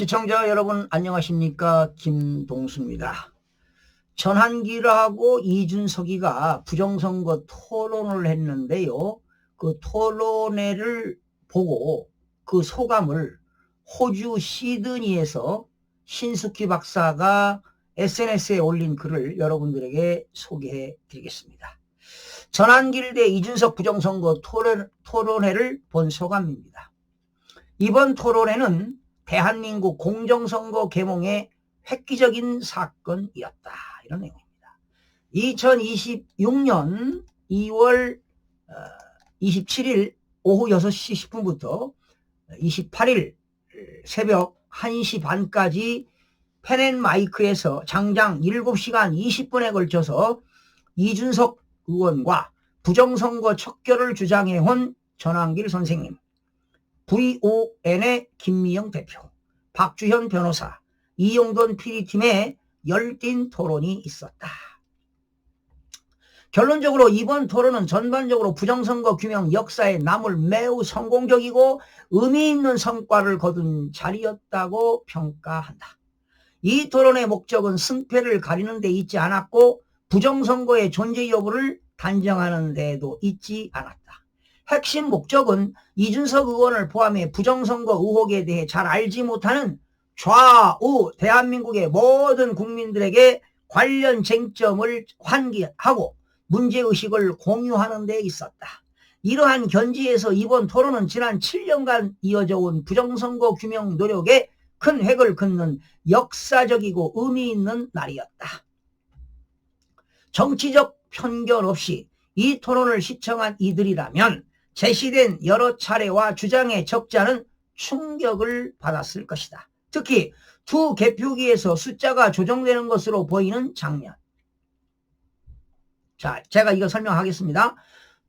시청자 여러분 안녕하십니까? 김동수입니다. 전한기하고 이준석이가 부정선거 토론을 했는데요. 그 토론회를 보고 그 소감을 호주 시드니에서 신숙희 박사가 SNS에 올린 글을 여러분들에게 소개해 드리겠습니다. 전한길 대 이준석 부정선거 토론회를 본 소감입니다. 이번 토론회는 대한민국 공정선거 개몽의 획기적인 사건이었다. 이런 내용입니다. 2026년 2월 27일 오후 6시 10분부터 28일 새벽 1시 반까지 펜앤마이크에서 장장 7시간 20분에 걸쳐서 이준석 의원과 부정선거 척결을 주장해온 전한길 선생님, VON의 김미영 대표, 박주현 변호사, 이용돈 PD팀의 열띤 토론이 있었다. 결론적으로 이번 토론은 전반적으로 부정선거 규명 역사에 남을 매우 성공적이고 의미 있는 성과를 거둔 자리였다고 평가한다. 이 토론의 목적은 승패를 가리는 데 있지 않았고 부정선거의 존재 여부를 단정하는 데도 있지 않았다. 핵심 목적은 이준석 의원을 포함해 부정선거 의혹에 대해 잘 알지 못하는 좌우 대한민국의 모든 국민들에게 관련 쟁점을 환기하고 문제의식을 공유하는 데 있었다. 이러한 견지에서 이번 토론은 지난 7년간 이어져 온 부정선거 규명 노력에 큰 획을 긋는 역사적이고 의미 있는 날이었다. 정치적 편견 없이 이 토론을 시청한 이들이라면 제시된 여러 차례와 주장의 적자는 충격을 받았을 것이다. 특히 두 개표기에서 숫자가 조정되는 것으로 보이는 장면. 자, 제가 이거 설명하겠습니다.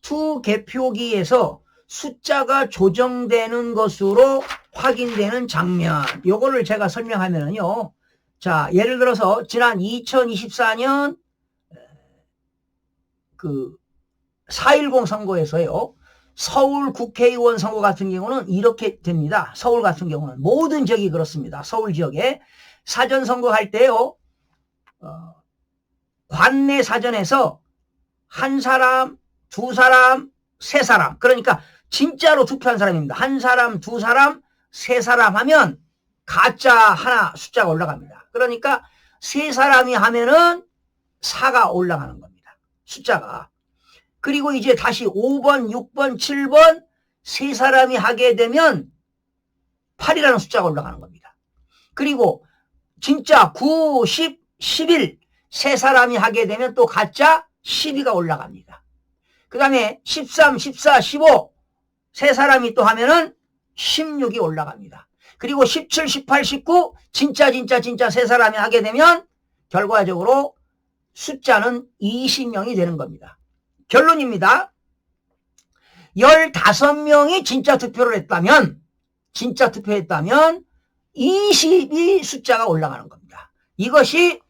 두 개표기에서 숫자가 조정되는 것으로 확인되는 장면. 요거를 제가 설명하면요. 자, 예를 들어서 지난 2024년 그 4.10 선거에서요. 서울 국회의원 선거 같은 경우는 이렇게 됩니다. 서울 같은 경우는 모든 지역이 그렇습니다. 서울 지역에 사전 선거할 때요. 관내 사전에서 한 사람, 두 사람, 세 사람, 그러니까 진짜로 투표한 사람입니다. 한 사람, 두 사람, 세 사람 하면 가짜 하나 숫자가 올라갑니다. 그러니까 세 사람이 하면은 4가 올라가는 겁니다. 숫자가. 그리고 이제 다시 5번, 6번, 7번 세 사람이 하게 되면 8이라는 숫자가 올라가는 겁니다. 그리고 진짜 9, 10, 11 세 사람이 하게 되면 또 가짜 12가 올라갑니다. 그 다음에 13, 14, 15 세 사람이 또 하면은 16이 올라갑니다. 그리고 17, 18, 19 진짜 세 사람이 하게 되면 결과적으로 숫자는 20명이 되는 겁니다. 결론입니다. 15명이 진짜 투표를 했다면 20이 숫자가 올라가는 겁니다. 이것이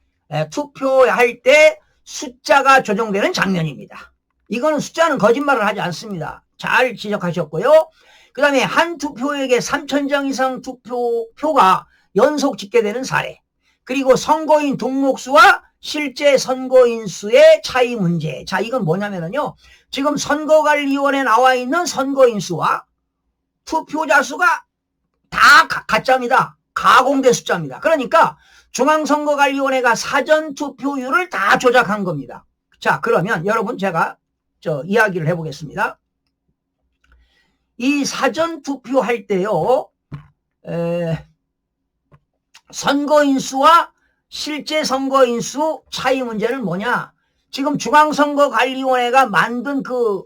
투표할 때 숫자가 조정되는 장면입니다. 이거는 숫자는 거짓말을 하지 않습니다. 잘 지적하셨고요. 그 다음에 한 투표에게 3,000장 이상 투표표가 연속 집계되는 사례, 그리고 선거인 등록수와 실제 선거인 수의 차이 문제. 자, 이건 뭐냐면요. 지금 선거관리위원회에 나와 있는 선거인 수와 투표자 수가 다 가짜입니다. 가공된 숫자입니다. 그러니까 중앙선거관리위원회가 사전투표율을 다 조작한 겁니다. 자, 그러면 여러분 제가 이야기를 해보겠습니다. 이 사전투표할 때요. 선거인 수와 실제 선거인 수 차이 문제는 뭐냐? 지금 중앙선거관리위원회가 만든 그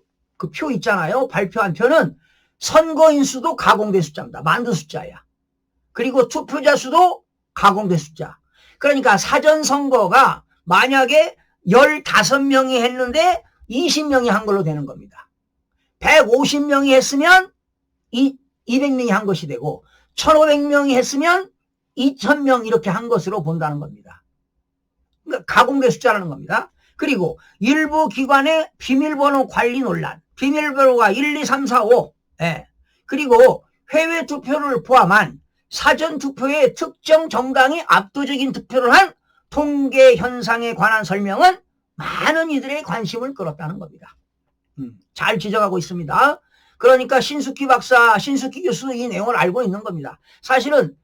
표 있잖아요. 발표한 표는 선거인 수도 가공된 숫자입니다. 만든 숫자야. 그리고 투표자 수도 가공된 숫자. 그러니까 사전선거가 만약에 15명이 했는데 20명이 한 걸로 되는 겁니다. 150명이 했으면 200명이 한 것이 되고 1500명이 했으면 2000명 이렇게 한 것으로 본다는 겁니다. 그러니까 가공된 숫자라는 겁니다. 그리고 일부 기관의 비밀번호 관리 논란, 비밀번호가 1, 2, 3, 4, 5, 예. 그리고 해외 투표를 포함한 사전투표에 특정 정당이 압도적인 득표를 한 통계 현상에 관한 설명은 많은 이들의 관심을 끌었다는 겁니다. 잘 지적하고 있습니다. 그러니까 신숙희 박사, 신숙희 교수 이 내용을 알고 있는 겁니다. 사실은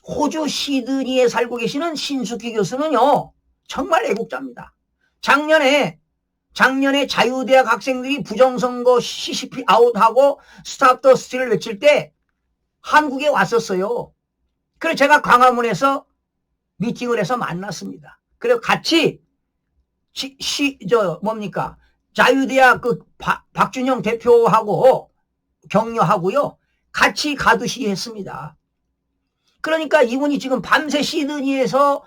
호주 시드니에 살고 계시는 신숙희 교수는요, 정말 애국자입니다. 작년에 자유대학 학생들이 부정선거 CCP 아웃하고 스탑 더 스틸을 외칠 때 한국에 왔었어요. 그래서 제가 광화문에서 미팅을 해서 만났습니다. 그래서 같이 자유대학 박준영 대표하고 격려하고요. 같이 가두시 했습니다. 그러니까 이분이 지금 밤새 시드니에서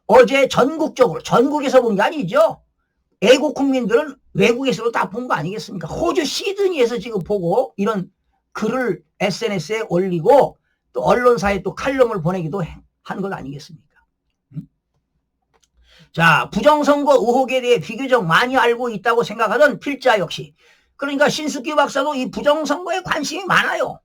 어제 전국에서 본 게 아니죠. 애국 국민들은 외국에서도 다 본 거 아니겠습니까? 호주 시드니에서 지금 보고 이런 글을 SNS에 올리고 또 언론사에 또 칼럼을 보내기도 한 것 아니겠습니까? 자, 부정선거 의혹에 대해 비교적 많이 알고 있다고 생각하던 필자 역시, 그러니까 신숙희 박사도 이 부정선거에 관심이 많아요.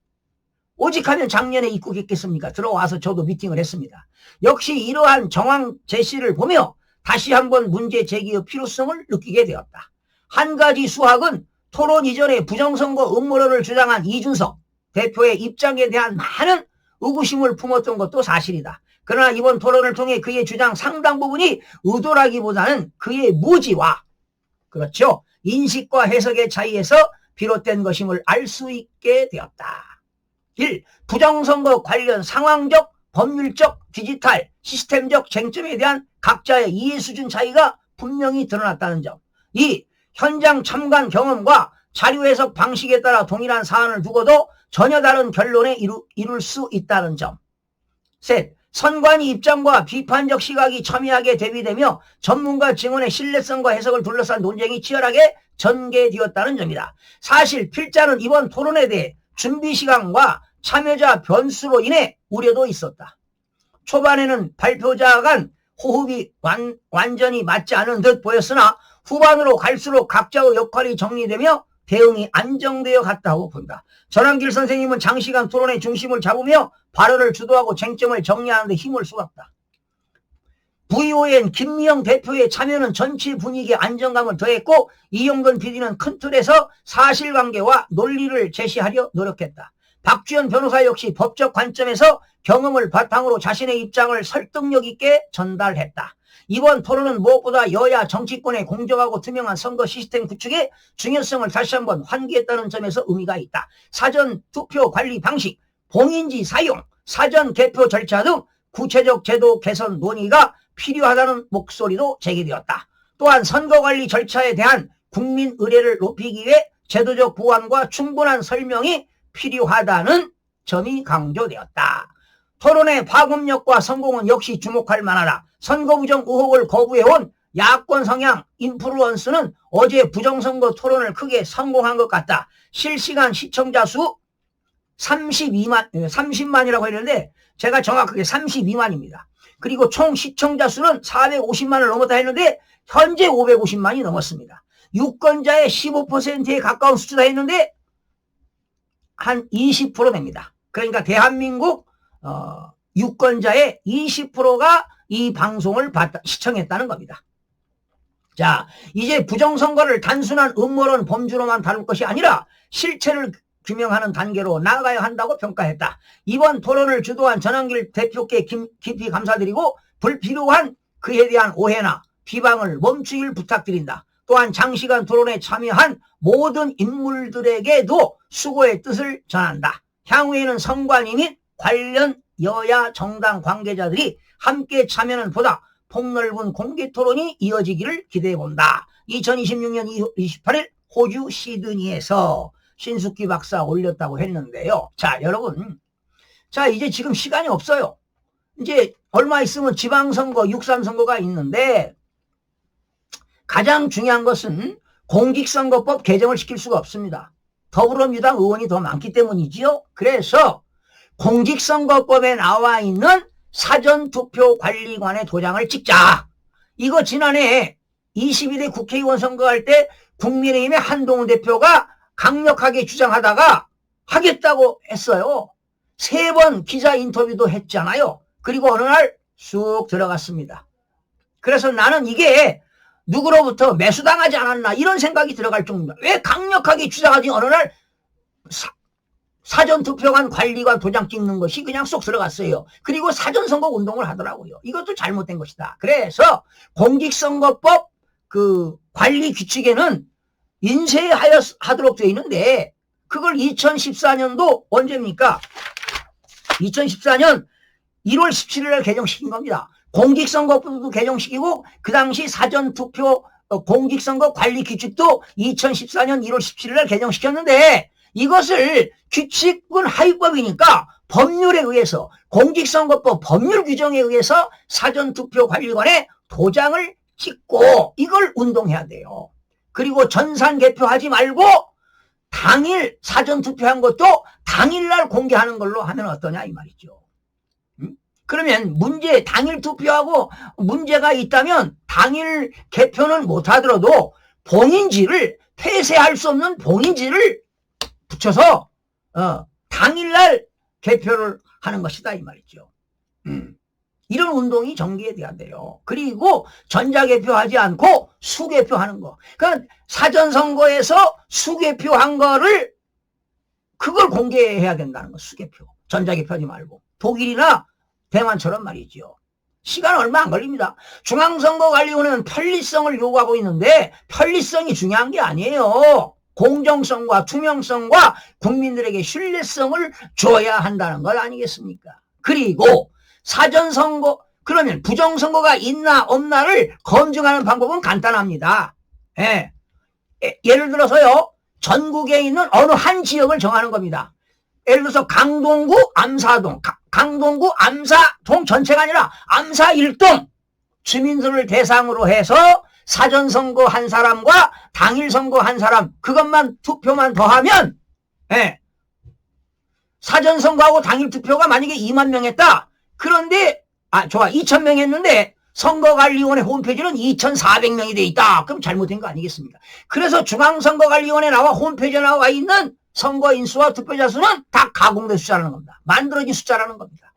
오직하면 작년에 입국했겠습니까? 들어와서 저도 미팅을 했습니다. 역시 이러한 정황 제시를 보며 다시 한번 문제 제기의 필요성을 느끼게 되었다. 한 가지 수학은 토론 이전에 부정선거 음모론을 주장한 이준석 대표의 입장에 대한 많은 의구심을 품었던 것도 사실이다. 그러나 이번 토론을 통해 그의 주장 상당 부분이 의도라기보다는 그의 무지와, 그렇죠, 인식과 해석의 차이에서 비롯된 것임을 알 수 있게 되었다. 1. 부정선거 관련 상황적, 법률적, 디지털, 시스템적 쟁점에 대한 각자의 이해 수준 차이가 분명히 드러났다는 점. 2. 현장 참관 경험과 자료 해석 방식에 따라 동일한 사안을 두고도 전혀 다른 결론에 이룰 수 있다는 점. 3. 선관위 입장과 비판적 시각이 첨예하게 대비되며 전문가 증언의 신뢰성과 해석을 둘러싼 논쟁이 치열하게 전개되었다는 점이다. 사실 필자는 이번 토론에 대해 준비 시간과 참여자 변수로 인해 우려도 있었다. 초반에는 발표자 간 호흡이 완전히 맞지 않은 듯 보였으나 후반으로 갈수록 각자의 역할이 정리되며 대응이 안정되어 갔다고 본다. 전한길 선생님은 장시간 토론의 중심을 잡으며 발언을 주도하고 쟁점을 정리하는 데 힘을 쏟았다. VON 김미영 대표의 참여는 전체 분위기에 안정감을 더했고 이용근 PD는 큰 틀에서 사실관계와 논리를 제시하려 노력했다. 박주현 변호사 역시 법적 관점에서 경험을 바탕으로 자신의 입장을 설득력 있게 전달했다. 이번 토론은 무엇보다 여야 정치권의 공정하고 투명한 선거 시스템 구축의 중요성을 다시 한번 환기했다는 점에서 의미가 있다. 사전 투표 관리 방식, 봉인지 사용, 사전 개표 절차 등 구체적 제도 개선 논의가 필요하다는 목소리도 제기되었다. 또한 선거관리 절차에 대한 국민 의례를 높이기 위해 제도적 보완과 충분한 설명이 필요하다는 점이 강조되었다. 토론의 파급력과 성공은 역시 주목할 만하다. 선거 부정 의혹을 거부해온 야권 성향 인플루언스는 어제 부정선거 토론을 크게 성공한 것 같다. 실시간 시청자 수 30만이라고 했는데 제가 정확하게 32만입니다. 그리고 총 시청자 수는 450만을 넘었다 했는데 현재 550만이 넘었습니다. 유권자의 15%에 가까운 수치다 했는데 한 20% 됩니다. 그러니까 대한민국 유권자의 20%가 이 방송을 시청했다는 겁니다. 자, 이제 부정선거를 단순한 음모론 범주로만 다룰 것이 아니라 실체를 규명하는 단계로 나아가야 한다고 평가했다. 이번 토론을 주도한 전한길 대표께 깊이 감사드리고 불필요한 그에 대한 오해나 비방을 멈추길 부탁드린다. 또한 장시간 토론에 참여한 모든 인물들에게도 수고의 뜻을 전한다. 향후에는 선관위 및 관련 여야 정당 관계자들이 함께 참여는 보다 폭넓은 공개 토론이 이어지기를 기대해본다. 2026년 2월 28일 호주 시드니에서 신숙희 박사 올렸다고 했는데요. 자, 여러분. 자, 이제 지금 시간이 없어요. 이제 얼마 있으면 지방선거, 6.3선거가 있는데 가장 중요한 것은 공직선거법 개정을 시킬 수가 없습니다. 더불어민주당 의원이 더 많기 때문이지요. 그래서 공직선거법에 나와 있는 사전투표관리관의 도장을 찍자. 이거 지난해 22대 국회의원 선거할 때 국민의힘의 한동훈 대표가 강력하게 주장하다가 하겠다고 했어요. 3번 기자 인터뷰도 했잖아요. 그리고 어느 날 쑥 들어갔습니다. 그래서 나는 이게 누구로부터 매수당하지 않았나 이런 생각이 들어갈 정도입니다. 왜 강력하게 주장하지 어느 날 사전투표관 관리관 도장 찍는 것이 그냥 쏙 들어갔어요. 그리고 사전선거 운동을 하더라고요. 이것도 잘못된 것이다. 그래서 공직선거법 그 관리 규칙에는 인쇄하도록 되어 있는데 그걸 2014년도 언제입니까? 2014년 1월 17일 날 개정시킨 겁니다. 공직선거법도 개정시키고 그 당시 사전투표 공직선거 관리 규칙도 2014년 1월 17일 날 개정시켰는데 이것을 규칙은 하위법이니까 법률에 의해서 공직선거법 법률 규정에 의해서 사전투표 관리관에 도장을 찍고 이걸 운동해야 돼요. 그리고 전산 개표하지 말고 당일 사전투표한 것도 당일날 공개하는 걸로 하면 어떠냐 이 말이죠. 그러면 당일 투표하고 문제가 있다면 당일 개표는 못하더라도 본인지를 폐쇄할 수 없는 본인지를 붙여서 당일날 개표를 하는 것이다 이 말이죠. 이런 운동이 전개돼야 돼요. 그리고 전자개표하지 않고 수개표하는 거. 그러니까 사전선거에서 수개표한 거를 그걸 공개해야 된다는 거. 수개표. 전자개표하지 말고. 독일이나 대만처럼 말이죠. 시간 얼마 안 걸립니다. 중앙선거관리원회는 편리성을 요구하고 있는데 편리성이 중요한 게 아니에요. 공정성과 투명성과 국민들에게 신뢰성을 줘야 한다는 것 아니겠습니까? 그리고 사전선거 그러면 부정선거가 있나 없나를 검증하는 방법은 간단합니다. 예를 들어서요. 전국에 있는 어느 한 지역을 정하는 겁니다. 예를 들어서 강동구 암사동 강동구 암사동 전체가 아니라 암사 1동 주민들을 대상으로 해서 사전선거 한 사람과 당일선거 한 사람 그것만 투표만 더하면 사전선거하고 당일투표가 만약에 2만 명 했다. 그런데 2,000명 했는데 선거관리위원회 홈페이지는 2,400명이 돼 있다. 그럼 잘못된 거 아니겠습니까? 그래서 중앙선거관리위원회 나와 홈페이지에 나와 있는 선거인수와 투표자 수는 다 가공된 숫자라는 겁니다. 만들어진 숫자라는 겁니다.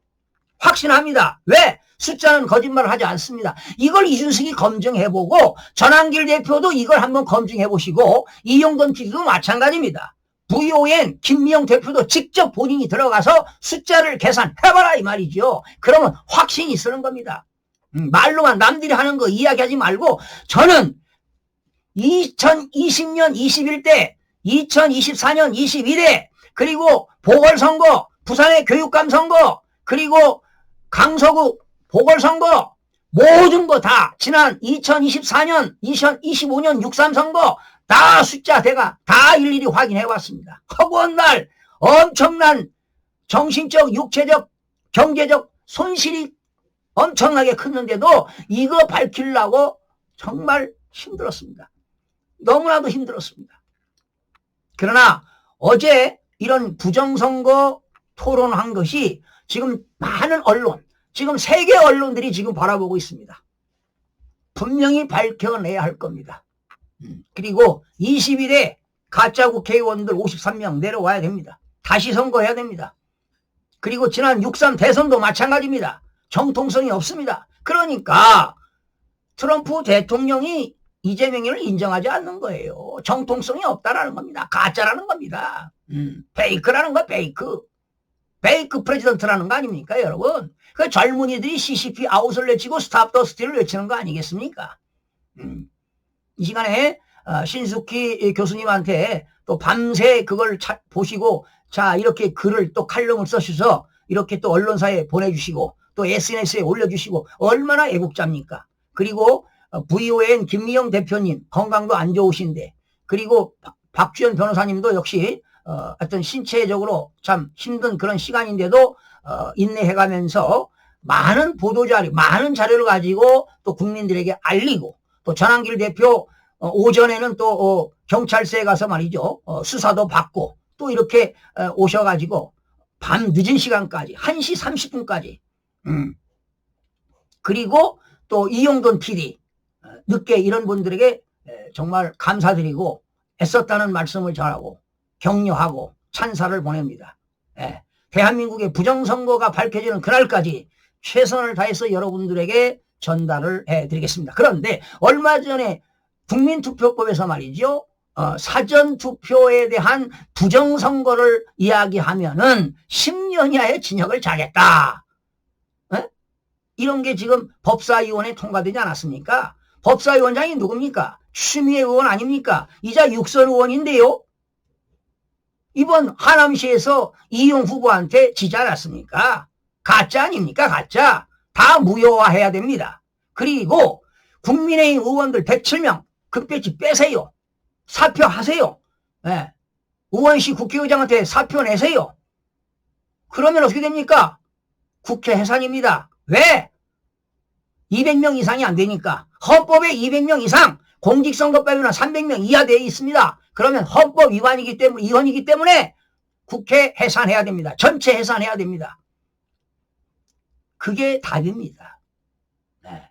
확신합니다. 왜? 숫자는 거짓말을 하지 않습니다. 이걸 이준석이 검증해보고 전한길 대표도 이걸 한번 검증해보시고 이용돈 PD도 마찬가지입니다. VON 김미영 대표도 직접 본인이 들어가서 숫자를 계산해봐라 이 말이죠. 그러면 확신이 쓰는 겁니다. 말로만 남들이 하는 거 이야기하지 말고 저는 2020년 21대 2024년 22대 그리고 보궐선거 부산의 교육감 선거 그리고 강서구 보궐선거 모든 거 다 지난 2024년 2025년 63 선거 다 숫자 대가 다 일일이 확인해 왔습니다. 허구한 날 엄청난 정신적 육체적 경제적 손실이 엄청나게 컸는데도 이거 밝히려고 정말 힘들었습니다. 너무나도 힘들었습니다. 그러나 어제 이런 부정선거 토론한 것이 지금 많은 언론 지금 세계 언론들이 지금 바라보고 있습니다. 분명히 밝혀내야 할 겁니다. 그리고 21대 가짜 국회의원들 53명 내려와야 됩니다. 다시 선거해야 됩니다. 그리고 지난 6.3 대선도 마찬가지입니다. 정통성이 없습니다. 그러니까 트럼프 대통령이 이재명을 인정하지 않는 거예요. 정통성이 없다라는 겁니다. 가짜라는 겁니다. 페이크라는 거 페이크. 페이크 프레지던트라는 거 아닙니까 여러분? 그 젊은이들이 CCP 아웃을 외치고 스탑 더 스틸을 외치는 거 아니겠습니까? 이 시간에 신숙희 교수님한테 또 밤새 그걸 보시고 자 이렇게 글을 또 칼럼을 써주셔서 이렇게 또 언론사에 보내주시고 또 SNS에 올려주시고 얼마나 애국자입니까? 그리고 VON 김미영 대표님 건강도 안 좋으신데 그리고 박주연 변호사님도 역시 어떤 신체적으로 참 힘든 그런 시간인데도 인내해가면서 많은 보도자료 많은 자료를 가지고 또 국민들에게 알리고 또 전한길 대표 오전에는 또 경찰서에 가서 말이죠 수사도 받고 또 이렇게 오셔가지고 밤 늦은 시간까지 1시 30분까지 그리고 또 이용돈 PD 늦게 이런 분들에게 정말 감사드리고 애썼다는 말씀을 전하고 격려하고 찬사를 보냅니다. 대한민국의 부정선거가 밝혀지는 그날까지 최선을 다해서 여러분들에게 전달을 해드리겠습니다. 그런데 얼마 전에 국민투표법에서 말이죠. 사전투표에 대한 부정선거를 이야기하면은 10년 이하의 징역을 자겠다. 에? 이런 게 지금 법사위원회에 통과되지 않았습니까? 법사위원장이 누굽니까? 추미애 의원 아닙니까? 이자 육선 의원인데요. 이번 하남시에서 이용 후보한테 지지 않았습니까? 가짜 아닙니까? 가짜. 다 무효화해야 됩니다. 그리고 국민의힘 의원들 107명 급배지 빼세요. 사표하세요. 네. 의원실 국회의장한테 사표 내세요. 그러면 어떻게 됩니까? 국회 해산입니다. 왜? 200명 이상이 안 되니까. 헌법에 200명 이상, 공직선거법에는 300명 이하 되어 있습니다. 그러면 헌법 위헌이기 때문에 국회 해산해야 됩니다. 전체 해산해야 됩니다. 그게 답입니다. 네.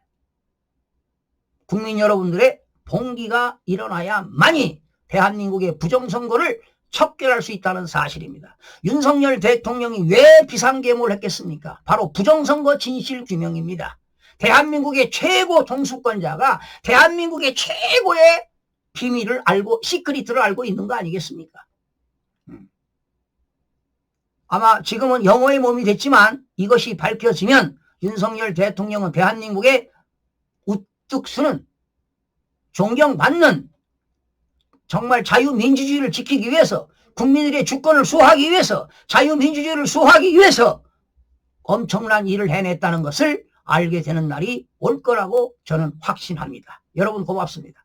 국민 여러분들의 봉기가 일어나야만이 대한민국의 부정선거를 척결할 수 있다는 사실입니다. 윤석열 대통령이 왜 비상계모를 했겠습니까? 바로 부정선거 진실규명입니다. 대한민국의 최고 동수권자가 대한민국의 최고의 비밀을 알고 시크릿을 알고 있는 거 아니겠습니까? 아마 지금은 영어의 몸이 됐지만 이것이 밝혀지면 윤석열 대통령은 대한민국의 우뚝 서는 존경받는 정말 자유민주주의를 지키기 위해서 국민들의 주권을 수호하기 위해서 자유민주주의를 수호하기 위해서 엄청난 일을 해냈다는 것을 알게 되는 날이 올 거라고 저는 확신합니다. 여러분 고맙습니다.